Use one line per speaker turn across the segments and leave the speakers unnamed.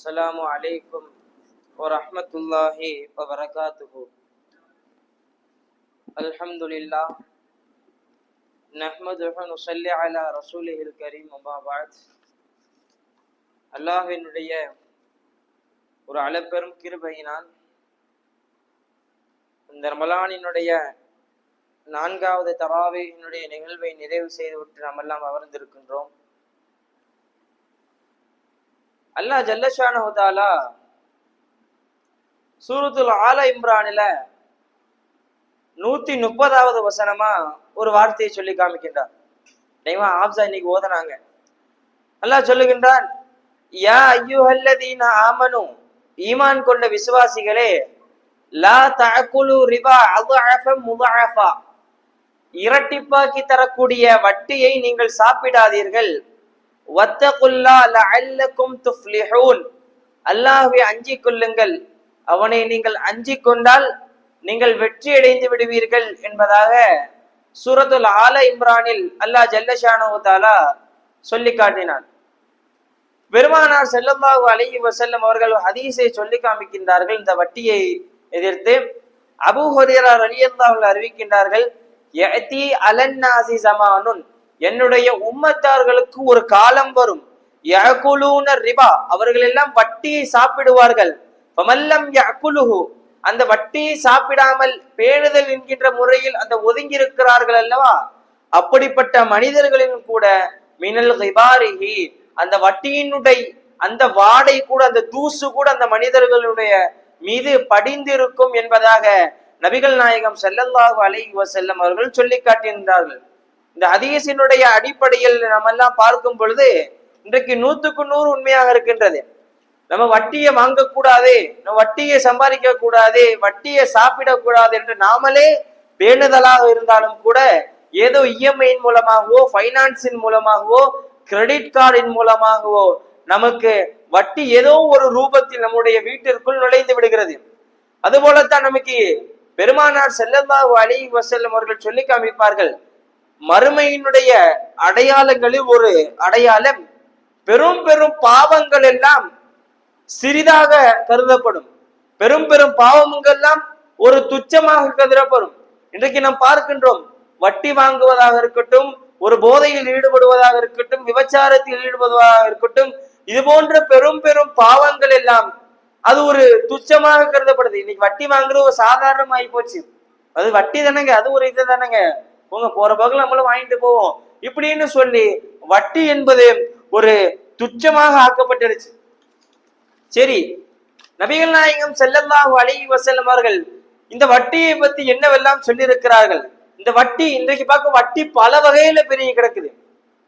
السلام عليكم ورحمة الله وبركاته. الحمد لله نحمده ونصلي على رسوله الكريم. أما بعد, அல்லாஹ்வினுடைய ஒரு அளப்பெரும் கிருபையினால் இந்த ரமலானினுடைய 4வது தராவீஹினுடைய நிகழ்வை நிறைவு செய்துவிட்டு நாம் எல்லாம் அமர்ந்திருக்கின்றோம். அல்லாஹ் ஜல்லஷானஹு தஆலா சூரத்துல் ஆல இம்ரானில 130வது வசனமா ஒரு வார்த்தையை சொல்லி காமிக்கின்றார். ஆப்ஸா இன்னைக்கு ஓதனாங்க. அல்லாஹ் சொல்லுகின்றான், யா அய்யுஹல்லதீன ஆமனு, ஈமான் கொண்ட விசுவாசிகளே, லா தஅகுலு ரிபா அضعஃபன் முضعஃபா, இரட்டிப்பாக்கி தரக்கூடிய வட்டியை நீங்கள் சாப்பிடாதீர்கள். வத்தகுல்லாஹ் லஅல்லகும் துஃப்லிஹூன், அல்லாஹ்வை அஞ்சிக் கொள்ளுங்கள், அவனை நீங்கள் அஞ்சிக் கொண்டால் நீங்கள் வெற்றி அடைந்து விடுவீர்கள் என்பதாக சூரத்துல் ஆல இம்ரானில் அல்லாஹ் ஜல்லஷானஹு தஆலா சொல்லி காட்டினான். பெருமானார் ஸல்லல்லாஹு அலைஹி வஸல்லம் அவர்கள் ஹதீஸை சொல்லி காமிக்கின்றார்கள். இந்த வட்டியை எதிர்த்து அபூ ஹுரைரா ரலியல்லாஹு அன்ஹு அறிவிக்கின்றார்கள், யஅதி அலன்னாஸி ஸமானுன், என்னுடைய உம்மத்தார்களுக்கு ஒரு காலம் வரும், யஅகுலூன ரிபா, அவர்கள் எல்லாம் வட்டியை சாப்பிடுவார்கள். ஃபமல்லம் யஅகுலுஹு, அந்த வட்டியை சாப்பிடாமல் பேணுதல் என்கின்ற முறையில் அந்த ஒதுங்கி இருக்கிறார்கள் அல்லவா, அப்படிப்பட்ட மனிதர்களின் கூட மினல் கிபாரிஹி, அந்த வட்டியினுடைய அந்த வாடை கூட, அந்த தூசு கூட அந்த மனிதர்களுடைய மீது படிந்திருக்கும் என்பதாக நபிகள் நாயகம் ஸல்லல்லாஹு அலைஹி வஸல்லம் அவர்கள் சொல்லி காட்டுகின்றார்கள். இந்த ஹதீஸினுடைய அடிப்படையில் நம்ம எல்லாம் பார்க்கும் பொழுது இன்றைக்கு 100க்கு 100 உண்மையாக இருக்கின்றது. நம்ம வட்டியை வாங்கக்கூடாது, நம்ம வட்டியை சம்பாதிக்க கூடாது, வட்டியை சாப்பிடக்கூடாது என்று நாமளே பேணுதலாக இருந்தாலும் கூட ஏதோ இஎம்ஐயின் மூலமாகவோ, பைனான்ஸின் மூலமாகவோ, கிரெடிட் கார்டின் மூலமாகவோ நமக்கு வட்டி ஏதோ ஒரு ரூபத்தில் நம்முடைய வீட்டிற்குள் நுழைந்து விடுகிறது. அதுபோலத்தான் நமக்கு பெருமானார் ஸல்லல்லாஹு அலைஹி வஸல்லம் அவர்கள் சொல்லி காமிப்பார்கள், மறுமையினுடைய அடையாளங்களில் ஒரு அடையாளம், பெரும் பெரும் பாவங்கள் எல்லாம் சிறிதாக கருதப்படும், பெரும் பெரும் பாவங்கள் எல்லாம் ஒரு துச்சமாக கருதப்படும். இன்றைக்கு நாம் பார்க்கின்றோம், வட்டி வாங்குவதாக இருக்கட்டும், ஒரு போதையில் ஈடுபடுவதாக இருக்கட்டும், விபச்சாரத்தில் ஈடுபடுவதாக இருக்கட்டும், இது போன்ற பெரும் பெரும் பாவங்கள் எல்லாம் அது ஒரு துச்சமாக கருதப்படுது. இன்னைக்கு வட்டி வாங்குறது ஒரு சாதாரணமாகி போச்சு. அது வட்டி தானேங்க, அது ஒரு இது தானேங்க, போங்க போற பகல் நம்மளும் வாங்கிட்டு போவோம் இப்படின்னு சொல்லி வட்டி என்பது ஒரு துச்சமாக ஆக்கப்பட்டிருச்சு. சரி, நபிகள் நாயகம் ஸல்லல்லாஹு அலைஹி வஸல்லம் அவர்கள் இந்த வட்டியை பத்தி என்னவெல்லாம் சொல்லி இருக்கிறார்கள். இந்த வட்டி இன்றைக்கு பார்க்க வட்டி பல வகையில பெரிய கிடக்குது.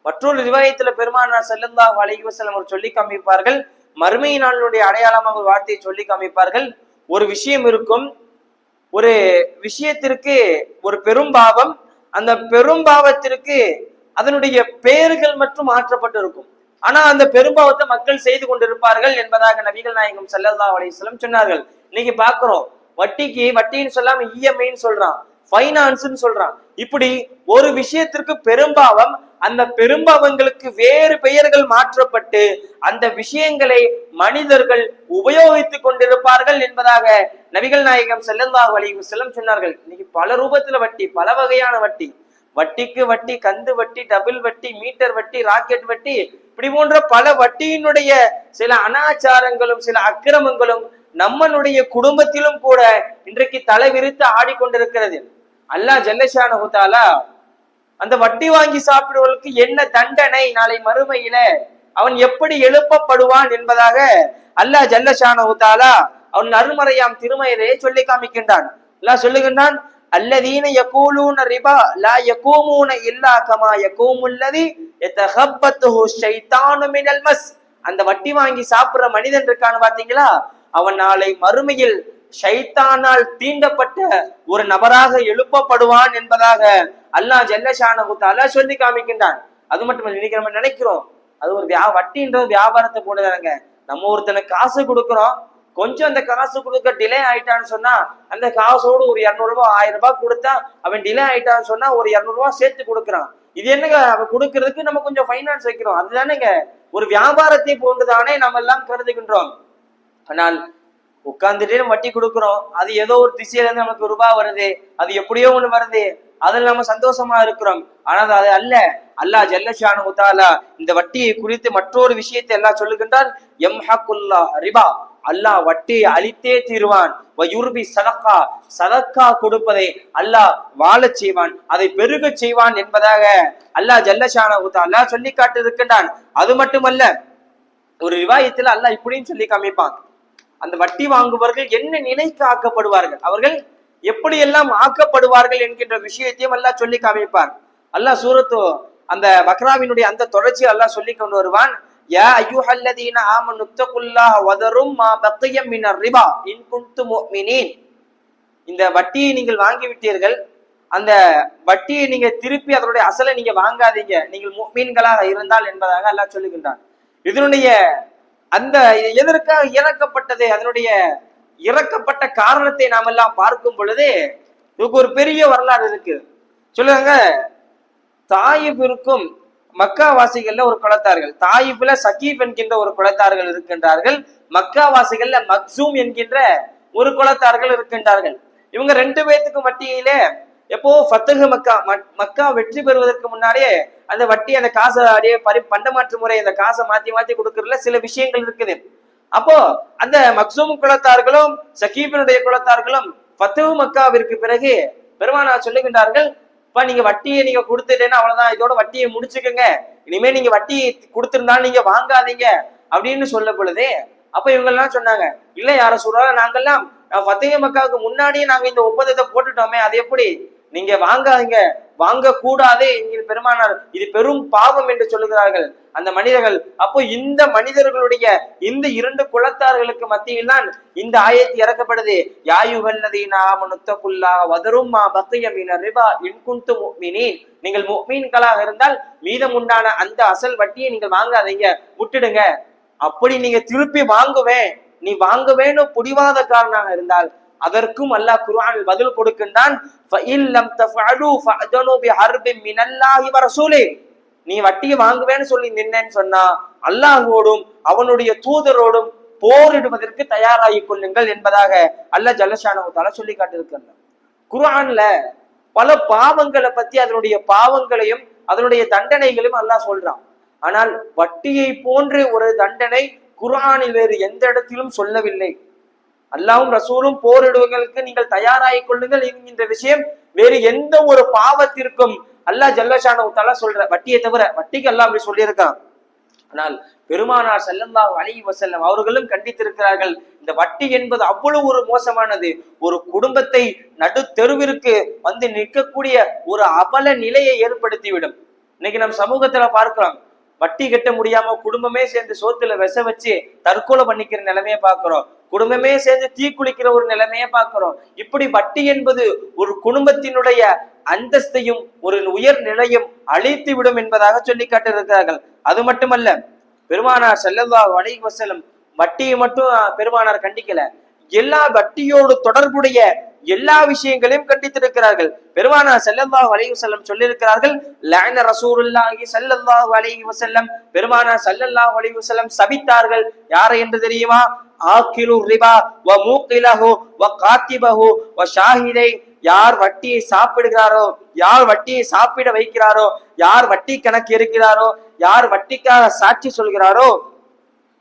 மற்றொரு ரிவாயத்துல பெருமானார் ஸல்லல்லாஹு அலைஹி வஸல்லம் அவர் சொல்லி காமிப்பார்கள், மறுமை நாளுடைய அடையாளமாக ஒரு வார்த்தையை சொல்லி காமிப்பார்கள். ஒரு விஷயம் இருக்கும், ஒரு விஷயத்திற்கு ஒரு பெரும் பாவம், அந்த பெரும் பாவத்திற்கு அதனுடைய பெயர்கள் மற்றும் மாற்றப்பட்டு இருக்கும். ஆனா அந்த பெரும்பாவத்தை மக்கள் செய்து கொண்டிருப்பார்கள் என்பதாக நபிகள் நாயகம் ஸல்லல்லாஹு அலைஹி வஸல்லம் சொன்னார்கள். இன்னைக்கு பாக்குறோம், வட்டிக்கு வட்டின்னு சொல்லாம இஎம்ஐன்னு சொல்றான், பைனான்ஸ்ன்னு சொல்றான். இப்படி ஒரு விஷயத்திற்கு பெரும்பாவம், அந்த பெரும்பாவங்களுக்கு வேறு பெயர்கள் மாற்றப்பட்டு அந்த விஷயங்களை மனிதர்கள் உபயோகித்துக் கொண்டிருப்பார்கள் என்பதாக நபிகள் நாயகம் ஸல்லல்லாஹு அலைஹி வஸல்லம் சொன்னார்கள். இன்னைக்கு பல ரூபத்துல வட்டி, பல வகையான வட்டி, வட்டிக்கு வட்டி, கந்து வட்டி, டபுள் வட்டி, மீட்டர் வட்டி, ராக்கெட் வட்டி, இப்படி போன்ற பல வட்டியினுடைய சில அனாச்சாரங்களும் சில அக்கிரமங்களும் நம்மளுடைய குடும்பத்திலும் கூட இன்றைக்கு தலை விரித்து ஆடிக்கொண்டிருக்கிறது. அல்லாஹ் ஜல்லஷானஹு தஆலா அந்த வட்டி வாங்கி சாப்பிடுவதற்கு என்ன தண்டனை, நாளை மறுமையில அவன் எப்படி எழுப்பப்படுவான் என்பதாக அல்லாஹ் ஜல்லஷானஹு தஆலா அவன் அருமறையாம் திருமறையிலே சொல்லி காமிக்கின்றான். அல்லாஹ் சொல்லுகின்றான், அல்லதீன யகூலூன ரிபா லா யகூமூன இல்லா கமா யகூமுல்லதி யதகப்பத்துஹு ஷைத்தானு மினல் மஸ். அந்த வட்டி வாங்கி சாப்பிடுற மனிதன் இருக்கான்னு பாத்தீங்களா, அவன் நாளை மறுமையில் ஷைத்தானால் தீண்டப்பட்ட ஒரு நபராக எழுப்பப்படுவான் என்பதாக அல்லாஹ் ஜல்லஷானஹு தஆலா சொல்லி காமிக்கின்றான். அது மட்டும் இல்லை, இன்னைக்கு நம்ம நினைக்கிறோம் அது ஒரு வட்டின்றது வியாபாரத்தை போடுறாங்க. நம்ம ஒருத்தனுக்கு காசு கொடுக்குறோம், கொஞ்சம் அந்த காசு கொடுக்க டிலே ஆயிட்டான்னு சொன்னா அந்த காசோடு ஒரு 200 ரூபாய் 1000 ரூபாய் கொடுத்தா அவன் டிலே ஆயிட்டான்னு சொன்னா ஒரு 200 ரூபாய் சேர்த்து கொடுக்குறான். இது என்னங்க, அவன் கொடுக்கறதுக்கு நம்ம கொஞ்சம் பைனான்ஸ் வைக்கிறோம், அதுதானேங்க ஒரு வியாபாரத்தை போன்றுதானே நம்ம எல்லாம் கருதுகின்றோம். ஆனால் உட்கார்ந்துட்டே நம்ம வட்டி கொடுக்குறோம், அது ஏதோ ஒரு திசையில இருந்து நமக்கு ரூபாய் வருது, அது எப்படியோ ஒண்ணு வருது, அதில் நம்ம சந்தோஷமா இருக்கிறோம். ஆனால் அது அல்ல. அல்லாஹ் ஜல்ல ஷானஹு தஆலா இந்த வட்டியை குறித்து மற்றொரு விஷயத்தை அல்லாஹ் சொல்லுகின்றான், யம்ஹகுல்லாஹ் ரிபா, அல்லாஹ் வட்டியை அழித்தே தீருவான், வயுர்பி சதக்கா, சதக்கா கொடுப்பதை அல்லாஹ் வாழச் செய்வான், அதை பெருக செய்வான் என்பதாக அல்லாஹ் ஜல்ல ஷானஹு தஆலா சொல்லி காட்டி இருக்கின்றான். அது மட்டுமல்ல, ஒரு ரிவாயத்தில் அல்லாஹ் இப்படின்னு சொல்லி காமிப்பான், அந்த வட்டி வாங்குபவர்கள் என்ன நிலைக்கு ஆக்கப்படுவார்கள், அவர்கள் எப்படியெல்லாம் ஆக்கப்படுவார்கள் என்கின்ற விஷயத்தையும் அல்லாஹ் சொல்லி காமிப்பார். அல்லாஹ் சூரத்து அந்த பக்ராவினுடைய அந்த தொடர்ச்சி அல்லாஹ் சொல்லி கொண்டு வருவான், யா அய்யுஹல்லதீன ஆமனு தகுல்லாஹ வதரும் மா பக்கிய மினர் ரிபா இன் குன்தும் முஃமினீன். இந்த வட்டியை நீங்கள் வாங்கி விட்டீர்கள், அந்த வட்டியை நீங்க திருப்பி அதனுடைய அசலை நீங்க வாங்காதீங்க, நீங்கள் முஃமின்களாக இருந்தால் என்பதாக அல்லாஹ் சொல்லுகின்றான். இதனுடைய அந்த எதற்காக இறக்கப்பட்டது, அதனுடைய இறக்கப்பட்ட காரணத்தை நாம் எல்லாம் பார்க்கும் பொழுது இதுக்கு ஒரு பெரிய வரலாறு இருக்கு. சொல்லுவாங்க, தாயிஃபிற்கும் மக்காவாசிகள்ல ஒரு குலத்தார்கள், தாயிஃப்ல சகீப் என்கின்ற ஒரு குலத்தார்கள் இருக்கின்றார்கள், மக்காவாசிகள்ல மக்சூம் என்கின்ற ஒரு குலத்தார்கள் இருக்கின்றார்கள். இவங்க ரெண்டு பேத்துக்கு மத்தியிலே எப்போ ஃபத்ஹு மக்கா, மக்கா வெற்றி பெறுவதற்கு முன்னாடியே அந்த வட்டி, அந்த காசை அப்படியே பண்டமாற்று முறை, அந்த காசை மாத்தி மாத்தி கொடுக்கறதுல சில விஷயங்கள் இருக்குது. அப்போ அந்த மக்சூம் குலத்தார்களும் சகீபினுடைய குலத்தார்களும் ஃபத்ஹு மக்காவிற்கு பிறகு பெருமானார் சொல்லுகின்றார்கள், இப்ப நீங்க வட்டியை நீங்க கொடுத்துட்டேன்னா அவ்வளவுதான், இதோட வட்டியை முடிச்சுக்கோங்க, இனிமே நீங்க வட்டி கொடுத்திருந்தாலும் நீங்க வாங்காதீங்க அப்படின்னு சொல்ல பொழுது, அப்ப இவங்க எல்லாம் சொன்னாங்க, இல்ல யார சொல்றாங்க, நாங்கெல்லாம் ஃபத்ஹு மக்காவுக்கு முன்னாடியே நாங்க இந்த ஒப்பந்தத்தை போட்டுட்டோமே, அது எப்படி நீங்க வாங்காதீங்க, வாங்க கூடாது என்கிற பெருமானார் இது பெரும் பாவம் என்று சொல்லுகிறார்கள் அந்த மனிதர்கள். அப்போ இந்த மனிதர்களுடைய இந்த இரண்டு குலத்தார்களுக்கு மத்தியில் தான் இந்த ஆயத்து இறக்கப்படுது, யாயுஹல்லதீன ஆமனு தகுல்லாஹ வதரும் மா பக்கிய மினர் ரிபா இன் குன்தும் முஃமினீன். நீங்கள் முஃமின்களாக இருந்தால் மீதம் உண்டான அந்த அசல் வட்டியை நீங்கள் வாங்காதீங்க, விட்டுடுங்க. அப்படி நீங்க திருப்பி வாங்குவேன், நீ வாங்குவேன்னு புடிவாதக்காரனாக இருந்தால் அதற்கும் அல்லாஹ் குர்ஆனில் பதில் கொடுக்கின்றான், ஃபஇல்லம் தஃஅலு ஃபஅதனு பிஹர்பின் மினல்லாஹி வ ரசூலிஹி. நீ வட்டியை வாங்குவேன்னு சொல்லி நின்னேன்னு சொன்னா அல்லாஹ்வோடும் அவனுடைய தூதரோடும் போரிடுவதற்கு தயாராகி கொள்ளுங்கள் என்பதாக அல்லாஹ் ஜல்ல ஷானஹு தஆலா சொல்லி காட்டியிருக்கிறார். குர்ஆன்ல பல பாவங்களை பத்தி, அதனுடைய பாவங்களையும் அதனுடைய தண்டனைகளையும் அல்லாஹ் சொல்றான். ஆனால் வட்டியை போன்று ஒரு தண்டனை குர்ஆனில் வேறு எந்த இடத்திலும் சொல்லவில்லை. அல்லாஹ்வும் ரசூலும் போரிடுவதற்கு நீங்கள் தயாராகிக் கொள்ளுங்கள் என்கின்ற விஷயம் வேறு எந்த ஒரு பாவத்திற்கும் அல்லாஹ் ஜல்ல ஷானஹு தஆலா சொல்ற, வட்டியை தவிர. வட்டிக்கு அல்லாஹ் அப்படி சொல்லியிருக்கான். ஆனால் பெருமானார் ஸல்லல்லாஹு அலைஹி வஸல்லம் அவர்களும் கண்டித்திருக்கிறார்கள், இந்த வட்டி என்பது அவ்வளவு ஒரு மோசமானது, ஒரு குடும்பத்தை நடு தெருவிற்கு வந்து நிற்கக்கூடிய ஒரு அவல நிலையை ஏற்படுத்திவிடும். இன்னைக்கு நம்ம சமூகத்துல பார்க்கிறோம், வட்டி கட்ட முடியாம குடும்பமே சேர்ந்து சோத்துல விச வச்சு தற்கொலை பண்ணிக்கிற நிலைமையை பார்க்கிறோம், குடும்பமே சேர்ந்து தீக்குளிக்கிற ஒரு நிலைமையை பார்க்கிறோம். இப்படி வட்டி என்பது ஒரு குடும்பத்தினுடைய அந்தஸ்தையும் ஒரு உயர் நிலையும் அழித்து விடும் என்பதாக சொல்லி காட்டியிருக்கிறார்கள். அது மட்டுமல்ல, பெருமானார் ஸல்லல்லாஹு அலைஹி வஸல்லம் வட்டியை மட்டும் பெருமானார் கண்டிக்கல, எல்லா வட்டியோடு தொடர்புடைய எல்லா விஷயங்களையும் கண்டித்திருக்கிறார்கள். பெருமானார் ஸல்லல்லாஹு அலைஹி வஸல்லம் சொல்லியிருக்கிறார்கள், லஅன ரசூலுல்லாஹி ஸல்லல்லாஹு அலைஹி வஸல்லம், பெருமானார் ஸல்லல்லாஹு அலைஹி வஸல்லம் சபித்தார்கள். யாரை என்று தெரியுமா? ஆக்கிலு ரிபா வ மூகிலஹு வ காத்திபஹு வ ஷாஹிதை. யார் வட்டியை சாப்பிடுகிறாரோ, யார் வட்டியை சாப்பிட வைக்கிறாரோ, யார் வட்டி கணக்கு இருக்கிறாரோ, யார் வட்டிக்காக சாட்சி சொல்கிறாரோ,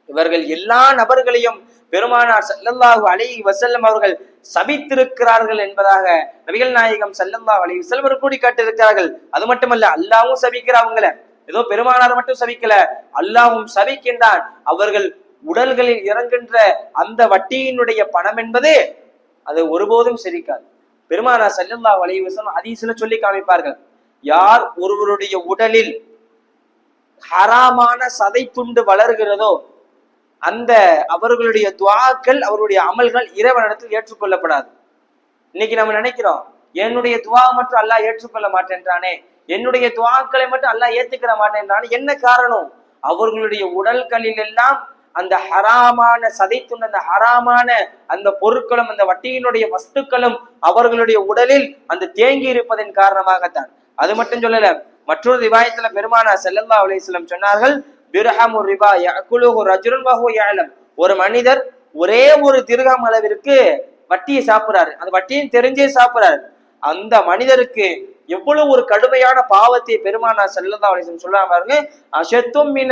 இவர்கள் எல்லா நபர்களையும் பெருமானார் ஸல்லல்லாஹு அலைஹி வஸல்லம் அவர்கள் சபித்திருக்கிறார்கள் என்பதாக நபிகள் நாயகம் ஸல்லல்லாஹு அலைஹி வஸல்லம் கூடி காட்டியிருக்கிறார்கள். அது மட்டுமல்ல, அல்லாஹ்வும் சபிக்கிறாங்கள, ஏதோ பெருமானார் மட்டும் சபிக்கல, அல்லாஹ்வும் சபிக்கின்றான். அவர்கள் உடல்களில் இறங்குகின்ற அந்த வட்டியினுடைய பணம் என்பது அது ஒருபோதும் செரிக்காது. பெருமானார் ஸல்லல்லாஹு அலைஹி வஸல்லம் ஹதீஸ்ல சொல்லி காமிப்பார்கள், யார் ஒருவருடைய உடலில் ஹராமான சதை துண்டு வளர்கிறதோ அந்த அவர்களுடைய துஆக்கள், அவருடைய அமல்கள் இறைவனிடத்தில் ஏற்றுக்கொள்ளப்படாது. இன்னைக்கு நம்ம நினைக்கிறோம், என்னுடைய துஆ மட்டும் அல்லாஹ் ஏற்றுக்கொள்ள மாட்டேன்றானே, என்னுடைய துஆக்களை மட்டும் அல்லாஹ் ஏத்துக்கிற மாட்டேன்றானே. என்ன காரணம்? அவர்களுடைய உடல்களில் எல்லாம் அந்த ஹராமான சதைத்துண்டு, அந்த ஹராமான அந்த பொருட்களும் அந்த வட்டியினுடைய வஸ்துக்களும் அவர்களுடைய உடலில் அந்த தேங்கி இருப்பதன் காரணமாகத்தான். அது மட்டும் சொல்லல, மற்றொரு ரிவாயத்துல பெருமானார் ஸல்லல்லாஹு அலைஹி வஸல்லம் சொன்னார்கள், பிர்ஹமு ரிபா யஅகுலுஹு ரஜுலுன் வஹுவ யஅலம். ஒரு மனிதர் ஒரே ஒரு திர்ஹம் அளவிற்கு வட்டியை சாப்பிடுறாரு, அந்த வட்டியும் தெரிஞ்சே சாப்பிடுறாரு. அந்த மனிதருக்கு எவ்வளவு ஒரு கடுமையான பாவத்தை பெருமானார் ஸல்லல்லாஹு அலைஹி வஸல்லம் சொல்றாங்க பாருங்க. அஷத்தும் மின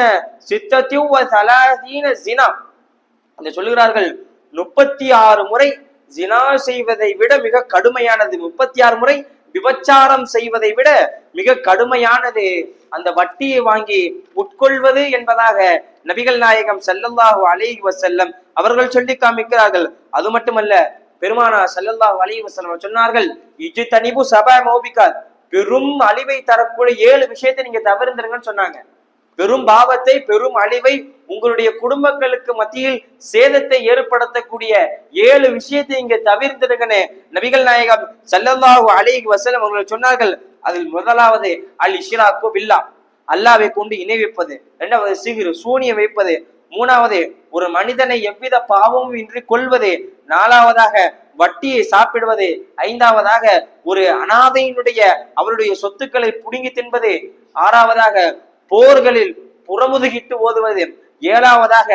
சித்தத்தின் வ ஸலாஸீன ஸினா, அந்த சொல்லுகிறார்கள் 36 முறை ஜினா செய்வதை விட மிக கடுமையானது, 36 முறை விபச்சாரம் செய்வதை விட மிக கடுமையானது அந்த வட்டியை வாங்கி உட்கொள்வது என்பதாக நபிகள் நாயகம் ஸல்லல்லாஹு அலைஹி வஸல்லம் அவர்கள் சொல்லி காமிக்கிறார்கள். அது மட்டுமல்ல, பெருமானார் ஸல்லல்லாஹு அலைஹி வஸல்லம் சொன்னார்கள், இஜ்தனிபு சபா மௌபிகாத், பெரும் அழிவை தரக்கூடிய 7 விஷயத்தை நீங்க தவிர்த்துருங்கன்னு சொன்னாங்க. பெரும் பாவத்தை, பெரும் அழிவை, உங்களுடைய குடும்பங்களுக்கு மத்தியில் சேதத்தை ஏற்படுத்தக்கூடிய 7 விஷயத்தை இங்க தவிர்த்திருங்கன்னு நபிகள் நாயகம் ஸல்லல்லாஹு அலைஹி வஸல்லம் அவர்கள் சொன்னார்கள். அதில் முதலாவது அல் இஷ்ராக்கு பில்லாஹ், அல்லாஹ்வை கொண்டு இணை வைப்பது. இரண்டாவது சிஹ்ர், சூனியம் வைப்பது. மூணாவது ஒரு மனிதனை எவ்வித பாவமும் இன்றி கொள்வது. நாலாவதாக வட்டியை சாப்பிடுவது. ஐந்தாவதாக ஒரு அனாதையினுடைய அவருடைய சொத்துக்களை புடுங்கி தின்பது. ஆறாவதாக போர்களில் புறமுதுகிட்டு ஓதுவது. ஏழாவதாக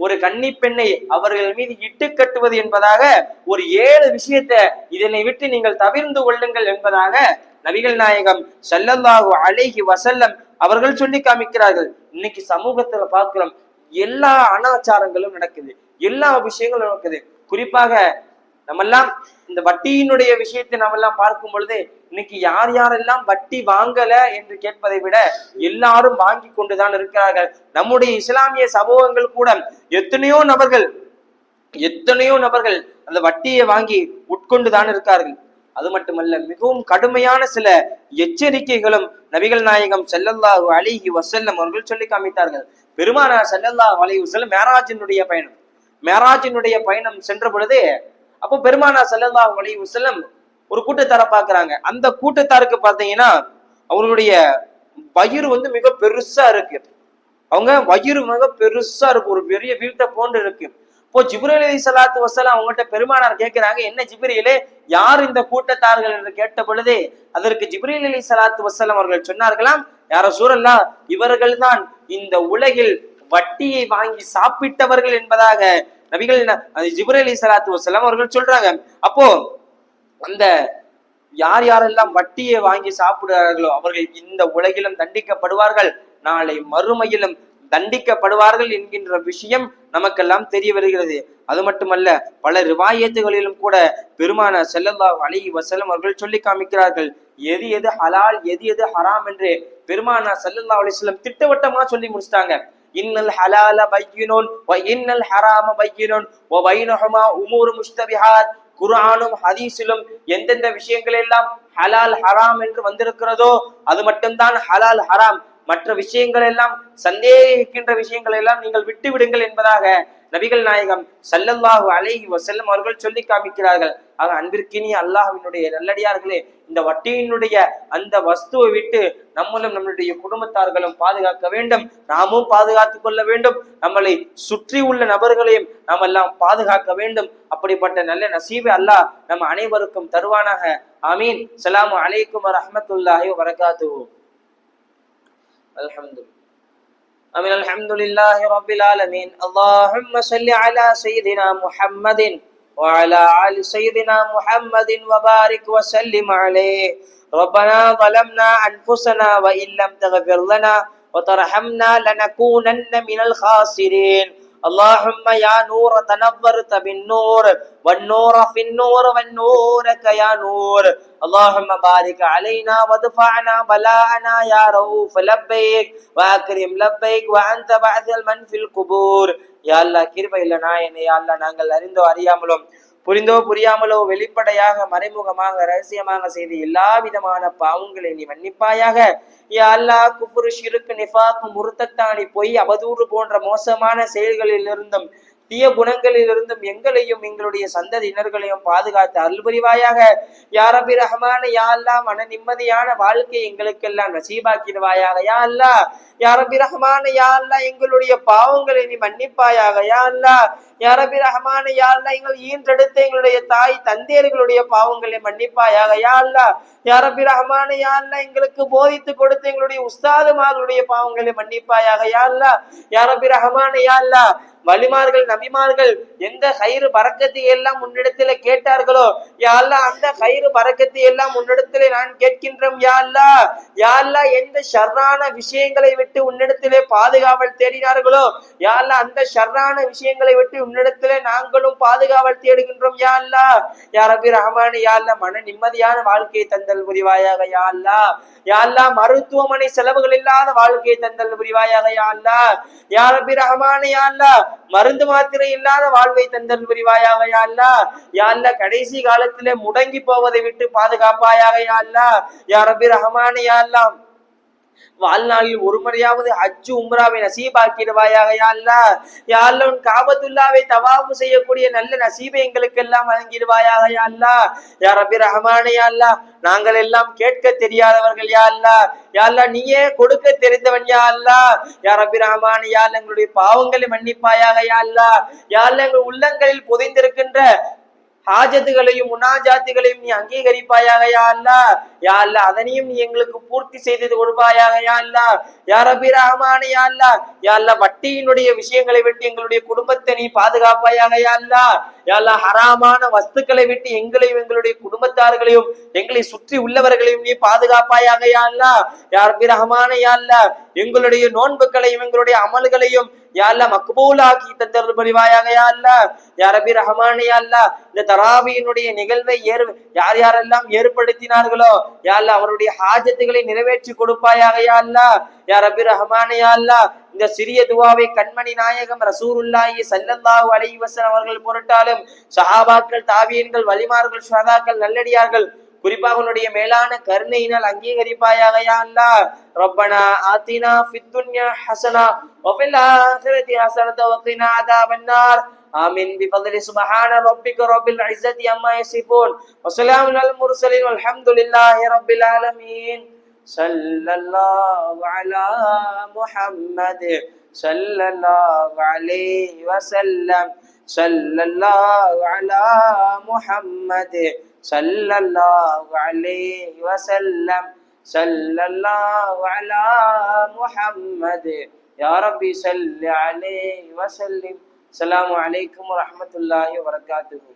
ஒரு கன்னி பெண்ணை அவர்கள் மீது இட்டு கட்டுவது என்பதாக ஒரு 7 விஷயத்தை இதனை விட்டு நீங்கள் தவிர்ந்து கொள்ளுங்கள் என்பதாக நபிகள் நாயகம் ஸல்லல்லாஹு அலைஹி வஸல்லம் அவர்கள் சொல்லி காமிக்கிறார்கள். இன்னைக்கு சமூகத்துல பார்க்கிறோம், எல்லா அனாச்சாரங்களும் நடக்குது, எல்லா விஷயங்களும் நடக்குது. குறிப்பாக நம்மெல்லாம் இந்த வட்டியினுடைய விஷயத்தை நம்ம எல்லாம் பார்க்கும் பொழுது, இன்னைக்கு யார் யாரெல்லாம் வட்டி வாங்கல என்று கேட்பதை விட எல்லாரும் வாங்கி கொண்டுதான் இருக்கிறார்கள். நம்முடைய இஸ்லாமிய சமூகங்கள் கூட எத்தனையோ நபர்கள் அந்த வட்டியை வாங்கி உட்கொண்டுதான் இருக்கார்கள். அது மட்டுமல்ல, மிகவும் கடுமையான சில எச்சரிக்கைகளும் நபிகள் நாயகம் ஸல்லல்லாஹு அலைஹி வஸல்லம் அவர்கள் சொல்லி காமித்தார்கள். பெருமானார் ஸல்லல்லாஹு அலைஹி வஸல்லம் மேராஜினுடைய பயணம் சென்ற பொழுது, அப்போ பெருமானார் ஸல்லல்லாஹு அலைஹி வஸல்லம் ஒரு கூட்டத்தாரை பார்க்கறாங்க. அந்த கூட்டத்தாருக்கு பார்த்தீங்கன்னா அவங்களுடைய வயிறு மிக பெருசா இருக்கு. அவங்க வயிறு மிக பெருசா இருக்கு, ஒரு பெரிய வீட்டை போன்று இருக்கு. இப்போ ஜிப்ரீல் அலைஹிஸ்ஸலாத்து வஸ்ஸலாம் அவங்ககிட்ட பெருமானார் கேட்கிறாங்க, என்ன ஜிப்ரீலே, யார் இந்த கூட்டத்தார்கள் என்று கேட்ட பொழுது, அதற்கு ஜிப்ரீல் அலைஹிஸ்ஸலாத்து வஸ்ஸலாம் அவர்கள் சொன்னார்களாம், யா ரசூலல்லாஹ், இவர்கள் தான் இந்த உலகில் வட்டியை வாங்கி சாப்பிட்டவர்கள் என்பதாக நபிகள் ஜிப்ரீல் அலைஹிஸ்ஸலாத்து வஸ்ஸலாம் அவர்கள் சொல்றாங்க. அப்போ அந்த யார் யாரெல்லாம் வட்டியை வாங்கி சாப்பிடுறார்களோ அவர்கள் இந்த உலகிலும் தண்டிக்கப்படுவார்கள், நாளை மறுமையிலும் தண்டிக்கப்படுவார்கள் என்கின்ற விஷயம் நமக்கெல்லாம் தெரிய வருகிறது. அது மட்டுமல்ல, பல ரிவாயத்துகளிலும் கூட பெருமானார் ஸல்லல்லாஹு அலைஹி வஸல்லம் அவர்கள் சொல்லி காமிக்கிறார்கள், எது எது ஹலால் எது எது ஹராம் என்று பெருமானார் ஸல்லல்லாஹு அலைஹி வஸல்லம் திட்டவட்டமா சொல்லி முடிச்சிட்டாங்க. இன்னல் ஹலால பையினுன் வ இன்னல் ஹராம பையினுன் வ பைனஹுமா உமூரு முஷ்தபிஹாத். குர்ஆனும் ஹதீஸிலும் எந்தெந்த விஷயங்கள் எல்லாம் ஹலால் ஹராம் என்று வந்திருக்கிறதோ அது மட்டும்தான் ஹலால் ஹராம், மற்ற விஷயங்கள் எல்லாம், சந்தேகிக்கின்ற விஷயங்கள் எல்லாம் நீங்கள் விட்டு விடுங்கள் என்பதாக நபிகள் நாயகம் ஸல்லல்லாஹு அலைஹி வஸல்லம் அவர்கள் சொல்லி காமிக்கிறார்கள். ஆக அன்பிற்கினிய அல்லாஹ்வினுடைய நல்லடியார்களே, இந்த வட்டியினுடைய அந்த வஸ்துவை விட்டு நம்மளும் நம்மளுடைய குடும்பத்தார்களும் பாதுகாக்க வேண்டும், நாமும் பாதுகாத்துக் கொள்ள வேண்டும், நம்மளை சுற்றி உள்ள நபர்களையும் நாம் எல்லாம் பாதுகாக்க வேண்டும். அப்படிப்பட்ட நல்ல நசீபை அல்லாஹ் நம்ம அனைவருக்கும் தருவானாக. ஆமீன். ஸலாமு அலைக்கும் வரஹ்மத்துல்லாஹி வபரகாத்துஹு. அல்ஹம்துலில்லாஹி ரப்பில் ஆலமீன். அல்லாஹும்ம ஸல்லி அலா ஸய்யிதினா முஹம்மதின் وعلى آل سيدنا محمد وبارك وسلم عليه. ربنا ظلمنا أنفسنا وإن لم تغفر لنا وترحمنا لنكونن من الخاسرين. اللهم يا نور تنورت بالنور والنور في النور والنورك يا نور. اللهم بارك علينا وادفعنا بلاءنا يا رؤوف لبيك واكرم لبيك وانت بعث من في القبور. யா அல்லாஹ், கிருபையுள்ள நாயனே, யா அல்லாஹ், நாங்கள் அறிந்தோ அறியாமலும் புரிந்தோ புரியாமலோ வெளிப்படையாக மறைமுகமாக ரகசியமாக செய்த எல்லா விதமான பாவங்களை நீ மன்னிப்பாயாக. யா அல்லாஹ், குஃப்ரு, ஷிர்க், நிஃபாக், முர்தத்தானி, பொய், அவதூறு போன்ற மோசமான செயல்களில் இருந்தும் தீய குணங்களில் இருந்தும் எங்களையும் எங்களுடைய சந்ததியினர்களையும் பாதுகாத்து அருள் புரிவாயாக. யா ரப்பி ரஹ்மான், யா அல்லாஹ், மன நிம்மதியான வாழ்க்கை எங்களுக்கெல்லாம் நசீபாக்கிடுவாயாக. யா அல்லாஹ், யா ரப்பி ரஹ்மான், யா அல்லாஹ், எங்களுடைய பாவங்களை நீ மன்னிப்பாயாக. யா அல்லாஹ், யா ரப்பி ரஹ்மானே யா அல்லாஹ் எங்கள் ஈன்றெடுத்த எங்களுடைய தாய் தந்தையர்களுடைய பாவங்களை மன்னிப்பாயாக யா அல்லாஹ். யா ரப்பி ரஹ்மானே யா அல்லாஹ் எங்களுக்கு போதித்து கொடுத்த எங்களுடைய உஸ்தாதுமார்களுடைய பாவங்களை மன்னிப்பாயாக யா அல்லாஹ். யா ரப்பி ரஹ்மானே யா அல்லாஹ் வலிமார்கள் நபிமார்கள் எந்த கயிறு பறக்கத்தை எல்லாம் முன்னிடத்திலே கேட்டார்களோ யா அல்லாஹ் அந்த கயிறு பறக்கத்தை எல்லாம் முன்னிடத்திலே நான் கேட்கின்றோம் யா அல்லாஹ். யா அல்லாஹ் எந்த ஷர்ரான விஷயங்களை விட்டு உன்னிடத்திலே பாதுகாவல் தேடினார்களோ யா அல்லாஹ் அந்த ஷர்ரான விஷயங்களை விட்டு உன்னிடத்திலே நாங்களும் பாதுகாவல் தேடுகின்றோம் யா அல்லாஹ். யா ரப்பி ரஹ்மானே யா அல்லாஹ் மன நிம்மதியான வாழ்க்கையை தந்தல் புரிவாயாக யா அல்லாஹ். யா அல்லாஹ் மருத்துவமனை செலவுகள் இல்லாத வாழ்க்கையை தந்தல் புரிவாயாக யா அல்லாஹ். யா ரப்பி ரஹ்மானே யா அல்லாஹ் மருந்து மாத்திரை இல்லாத வாழ்வை தந்தல் புரிவாயாக யா அல்லாஹ். யா அல்லாஹ் கடைசி காலத்திலே முடங்கி போவதை விட்டு பாதுகாப்பாயாக யா அல்லாஹ். யா ரப்பி ரஹ்மானே யா அல்லாஹ் வாழ்நாளில் ஒரு முறையாவது ஹஜ்ஜு உம்ராவை நசீபாக்கிடுவாயாக யா அல்லாஹ். யா அல்லாஹ் உன் காபத்துல்லாவை தவாஃப் செய்யக்கூடிய நல்ல நசீபை எங்களுக்கு எல்லாம் வழங்கிடுவாயாக யா அல்லாஹ். யா ரப்பி ரஹ்மானே யா அல்லாஹ் நாங்கள் எல்லாம் கேட்க தெரியாதவர்கள் யா அல்லாஹ். யா அல்லாஹ் நீயே கொடுக்க தெரிந்தவன் யா அல்லாஹ். யா ரப்பி ரஹ்மானே யா அல்லாஹ் எங்களுடைய பாவங்களை மன்னிப்பாயாக யா அல்லாஹ். யா அல்லாஹ் எங்கள் உள்ளங்களில் புதைந்திருக்கின்ற ஹாஜத்துகளையும் முனாஜாத்துகளையும் நீ அங்கீகரிப்பாயாக யா அல்லாஹ். யா அல்லாஹ் அதனையும் நீ எங்களுக்கு பூர்த்தி செய்து கொடுப்பாயாக யா அல்லாஹ். யா ரப்பி ரஹ்மானே யா அல்லாஹ். யா அல்லாஹ் வட்டியினுடைய விஷயங்களை விட்டு எங்களுடைய குடும்பத்தை நீ பாதுகாப்பாயாக யா அல்லாஹ். யா அல்லாஹ் ஹராமான வஸ்துக்களை விட்டு எங்களையும் எங்களுடைய குடும்பத்தார்களையும் எங்களை சுற்றி உள்ளவர்களையும் நீ பாதுகாப்பாயாக யா அல்லாஹ். யா ரப்பி ரஹ்மானே யா அல்லாஹ் எங்களுடைய நோன்புகளையும் எங்களுடைய அமல்களையும் யா அல்லாஹ் மக்பூலாக்கி தந்தருள் புரிவாயாக யா அல்லாஹ். யா ரப்பி ரஹ்மானே யா அல்லாஹ் இந்த தராவியினுடைய நிகழ்வை யார் யாரெல்லாம் ஏற்படுத்தினார்களோ யா அல்லாஹ் அவருடைய ஹாஜத்துகளை நிறைவேற்றி கொடுப்பாயாக யா அல்லாஹ். யா ரப்பி ரஹ்மானே யா அல்லாஹ் இந்த சிறிய துவாவை கண்மணி நாயகம் ரசூலுல்லாஹி ஸல்லல்லாஹு அலைஹி வஸல்லம் அவர்கள் பொருட்டாலும் சஹாபாக்கள் தாபியீன்கள் வலிமார்கள் ஷஹதாக்கள் நல்லடியார்கள் குறிப்பாக உன்னுடைய மேலான கருணையினால் அங்கீகரிப்பாயாக யா அல்லாஹ். ரப்பனா ஆத்தினா ஃபித் துன்யா ஹஸனா வ ஃபில் ஆখিরাতি ஹஸனத வ கினா அஸாபன்னார். ஆமீன் பிஃضل சுப்ஹான ரப்பிக ரப்பில் இஸ்ஸத்தி அம்மா யசிஃபூன் வ ஸலாமுன் அலல் முர்ஸலீன் வல்ஹம்துலில்லாஹி ரப்பில் ஆலமீன். ஸல்லல்லாஹு அலா முஹம்மத் ஸல்லல்லாஹு அலைஹி வஸல்லம். ஸல்லல்லாஹு அலா முஹம்மத் ஸல்லல்லாஹு அலைஹி வஸல்லம். ஸல்லல்லாஹு அலா முஹம்மத் யா ரப்பி ஸல்லி அலைஹி வஸல்லிம். அஸ்ஸலாமு அலைக்கும் வரஹ்மத்துல்லாஹி வபரகாத்துஹு.